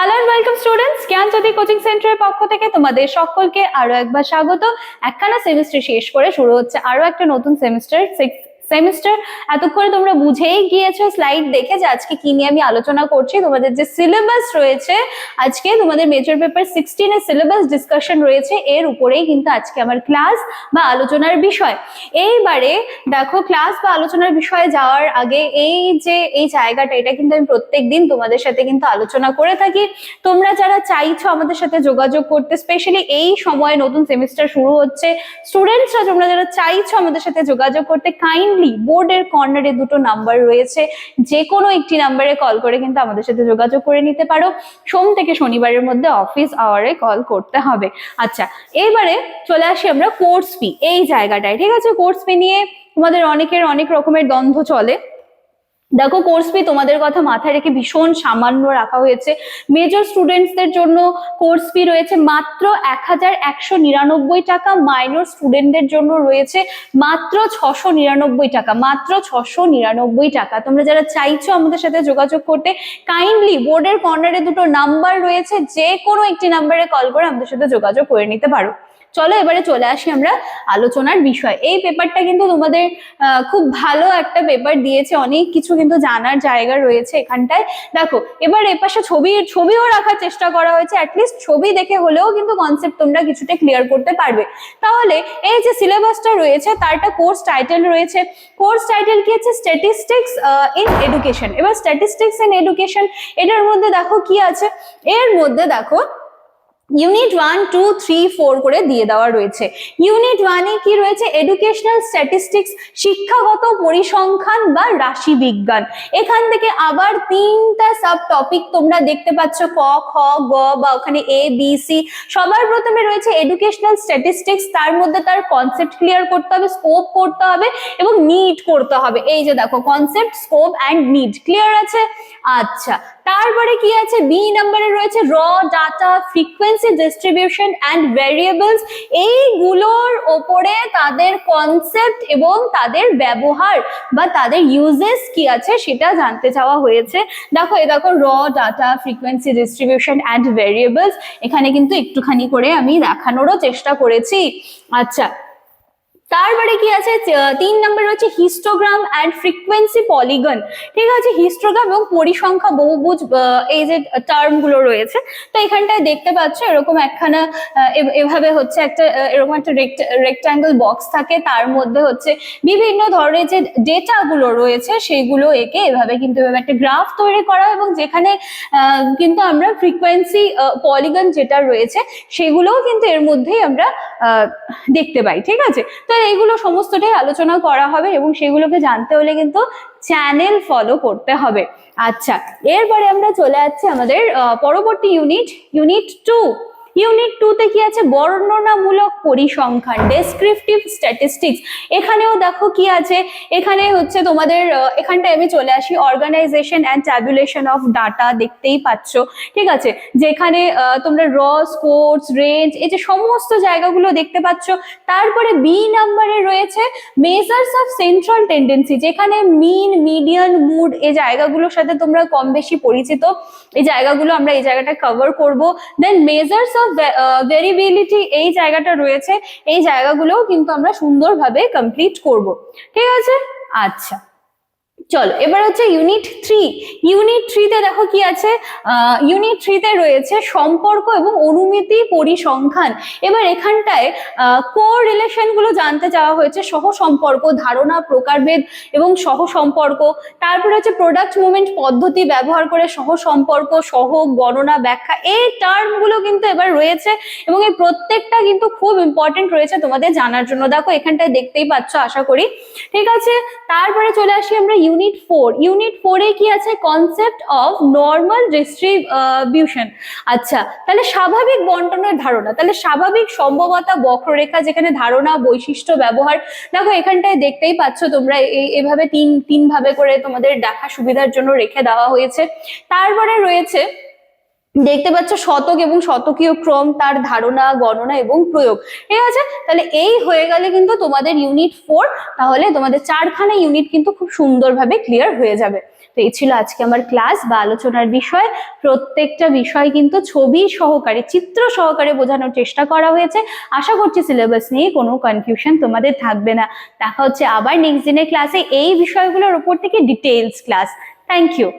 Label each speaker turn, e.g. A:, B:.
A: Hello and welcome students, Gyanjyoti coaching সেন্টারের পক্ষ থেকে তোমাদের সকলকে আরো একবার স্বাগত। একখানা সেমিস্টার শেষ করে শুরু হচ্ছে আরো একটা নতুন সেমিস্টার, সেমিস্টার। এতক্ষণে তোমরা বুঝেই গিয়েছো স্লাইড দেখে যে আজকে কি নিয়ে আমি আলোচনা করছি। তোমাদের যে সিলেবাস রয়েছে, আজকে তোমাদের মেজর পেপার 16 এর সিলেবাস ডিসকাশন রয়েছে, এর উপরেই কিন্তু আজকে আমার ক্লাস বা আলোচনার বিষয়। এইবারে দেখো, ক্লাস বা আলোচনার বিষয়ে যাওয়ার আগে এই জায়গাটা, এটা কিন্তু আমি প্রত্যেকদিন তোমাদের সাথে কিন্তু আলোচনা করে থাকি। তোমরা যারা চাইছো আমাদের সাথে যোগাযোগ করতে, স্পেশালি এই সময় নতুন সেমিস্টার শুরু হচ্ছে, স্টুডেন্টসরা তোমরা যারা চাইছো আমাদের সাথে যোগাযোগ করতে, কাইন্ডলি বোর্ডের কর্নারে দুটো নাম্বার রয়েছে, যে কোনো একটি নাম্বারে কল করে কিন্তু আমাদের সাথে যোগাযোগ করে নিতে পারো। সোম থেকে শনিবারের মধ্যে অফিস আওয়ারে কল করতে হবে। আচ্ছা, এবারে চলে আসি আমরা কোর্স ফি এই জায়গাটায়। ঠিক আছে, কোর্স ফি নিয়ে তোমাদের অনেকের অনেক রকমের দ্বন্দ্ব চলে। দেখো, কোর্স ফি তোমাদের কথা মাথায় রেখে ভীষণ সামান্য রাখা হয়েছে। মেজর স্টুডেন্টসদের জন্য কোর্স ফি রয়েছে মাত্র 1199 টাকা, মাইনর স্টুডেন্টদের জন্য রয়েছে মাত্র 699 টাকা, মাত্র 699 টাকা। তোমরা যারা চাইছো আমাদের সাথে যোগাযোগ করতে, কাইন্ডলি বোর্ডের কর্নারে দুটো নাম্বার রয়েছে, যে কোনো একটি নাম্বারে কল করে আমাদের সাথে যোগাযোগ করে নিতে পারো। চলো এবারে চলে আসি আমরা আলোচনার বিষয়। এই পেপারটা কিন্তু তোমাদের খুব ভালো একটা পেপার দিয়েছে, অনেক কিছু কিন্তু জানার জায়গা রয়েছে এখানটায়। দেখো, এবার এর পাশে ছবিও রাখার চেষ্টা করা হয়েছে, অ্যাটলিস্ট ছবি দেখে হলেও কিন্তু কনসেপ্ট তোমরা কিছুটা ক্লিয়ার করতে পারবে। তাহলে এই যে সিলেবাসটা রয়েছে, তার একটা কোর্স টাইটেল রয়েছে। কোর্স টাইটেল কি আছে? Statistics in education. এবার স্ট্যাটিস্টিক্স ইন এডুকেশন, এটার মধ্যে দেখো কি আছে। এর মধ্যে দেখো ইউনিট 1, 2, 3, 4 করে দিয়ে দেওয়া রয়েছে। ইউনিট 1 এ কি রয়েছে? এডুকেশনাল স্ট্যাটিস্টিক্স, শিক্ষাগত পরিসংখ্যান বা রাশি বিজ্ঞান। এখান থেকে আবার 3টা সাব টপিক তোমরা দেখতে পাচ্ছ, ক, খ, গ বা ওখানে এ, বি, সি। সবার প্রথমে রয়েছে এডুকেশনাল স্ট্যাটিস্টিক্স, তার মধ্যে তার কনসেপ্ট ক্লিয়ার করতে হবে, স্কোপ করতে হবে এবং নিড করতে হবে। এই যে দেখো, concept, scope and need clear আছে। আচ্ছা, তারপরে কি আছে? বি নাম্বারে রয়েছে র data, frequency distribution and variables. এইগুলোর ওপরে তাদের কনসেপ্ট এবং তাদের ব্যবহার বা তাদের ইউজেস কি আছে সেটা জানতে চাওয়া হয়েছে। দেখো, এ দেখো, র data, frequency distribution and variables, এখানে কিন্তু একটুখানি করে আমি দেখানোরও চেষ্টা করেছি। আচ্ছা, তারপরে কি আছে? 3 নম্বর হচ্ছে হিস্টোগ্রাম অ্যান্ড ফ্রিকোয়েন্সি পলিগন। ঠিক আছে, হিস্টোগ্রাম এবং পরিসংখ্যা বহুভুজ, এই যে টার্ম গুলো রয়েছে, তো এখানটায় দেখতে পাচ্ছ এরকম একখানা এভাবে হচ্ছে একটা এরকম একটা রেক্ট্যাঙ্গেল বক্স থাকে, তার মধ্যে হচ্ছে বিভিন্ন ধরনের যে ডেটা গুলো রয়েছে সেগুলো একে এভাবে কিন্তু এভাবে একটা গ্রাফ তৈরি করা, এবং যেখানে কিন্তু আমরা ফ্রিকোয়েন্সি পলিগন যেটা রয়েছে সেগুলোও কিন্তু এর মধ্যেই আমরা দেখতে পাই। ঠিক আছে, তো এইগুলো সমস্তটাই আলোচনা করা হবে এবং সেগুলোকে জানতে হলে কিন্তু চ্যানেল ফলো করতে হবে। আচ্ছা, এরপরে আমরা চলে যাচ্ছি আমাদের পরবর্তী ইউনিট 2। ইউনিট 2 তে কি আছে? বর্ণনামূলক পরিসংখ্যান, ডেসক্রিপটিভ স্ট্যাটিস্টিক্স। এখানেও দেখো কি আছে, এখানে হচ্ছে তোমাদের এখানটায় আমি চলে আসি, organisation and tabulation of data দেখতেই পাচ্ছ। ঠিক আছে, যেখানে তোমরা র, স্কোরস, রেঞ্জ, এই যে সমস্ত জায়গাগুলো দেখতে পাচ্ছ। তারপরে বি নাম্বারে রয়েছে মেজার্স অফ সেন্ট্রাল টেন্ডেন্সি, যেখানে মিন, মিডিয়ান, মুড, এই জায়গাগুলোর সাথে তোমরা কম বেশি পরিচিত। এই জায়গাগুলো আমরা এই জায়গাটা কভার করব। দেন মেজার্স অফ ভেরিয়েবিলিটি, এই জায়গাটা রয়েছে, এই জায়গাগুলোও কিন্তু আমরা সুন্দরভাবে কমপ্লিট করব। ঠিক আছে, আচ্ছা চলো এবার হচ্ছে ইউনিট 3। ইউনিট 3 তে দেখো কি আছে? ইউনিট 3 তে রয়েছে সম্পর্ক এবং অনুমিতি পরিসংখ্যান। এবার এখানটায় কোর রিলেশন গুলো জানতে চাওয়া হয়েছে, সহ সম্পর্ক, ধারণা, প্রকারভেদ এবং সহ সম্পর্ক। তারপরে হচ্ছে প্রোডাক্ট মুভমেন্ট পদ্ধতি ব্যবহার করে সহ সম্পর্ক, সহ গণনা, ব্যাখ্যা, এই টার্ম গুলো কিন্তু এবার রয়েছে এবং এই প্রত্যেকটা কিন্তু খুব ইম্পর্টেন্ট রয়েছে তোমাদের জানার জন্য। দেখো, এখানটায় দেখতেই পাচ্ছ আশা করি। ঠিক আছে, তারপরে চলে আসি আমরা ইউনিট 4। ইউনিট 4 এ কি আছে? Concept of normal distribution. আচ্ছা, তাহলে স্বাভাবিক বন্টনের ধারণা, তাহলে স্বাভাবিক সম্ভবতা বক্ররেখা, যেখানে ধারণা, বৈশিষ্ট্য, ব্যবহার। দেখো, এখানটায় দেখতেই পাচ্ছ তোমরা এইভাবে তিন ভাবে করে তোমাদের দেখা সুবিধার জন্য রেখে দেওয়া হয়েছে। তারপরে রয়েছে, দেখতে পাচ্ছ শতক এবং শতকীয় ক্রম, তার ধারণা, গণনা এবং প্রয়োগ। ঠিক আছে, তাহলে এই হয়ে গেলে কিন্তু তোমাদের ইউনিট 4, তাহলে তোমাদের 4খানা ইউনিট কিন্তু খুব সুন্দরভাবে ক্লিয়ার হয়ে যাবে। তো এই ছিল আজকে আমার ক্লাস বা আলোচনার বিষয়। প্রত্যেকটা বিষয় কিন্তু ছবি সহকারে, চিত্র সহকারে বোঝানোর চেষ্টা করা হয়েছে। আশা করছি সিলেবাস নিয়ে কোনো কনফিউশন তোমাদের থাকবে না। দেখা হচ্ছে আবার নেক্সট দিনের ক্লাসে এই বিষয়গুলোর উপর থেকে ডিটেইলস ক্লাস। Thank you.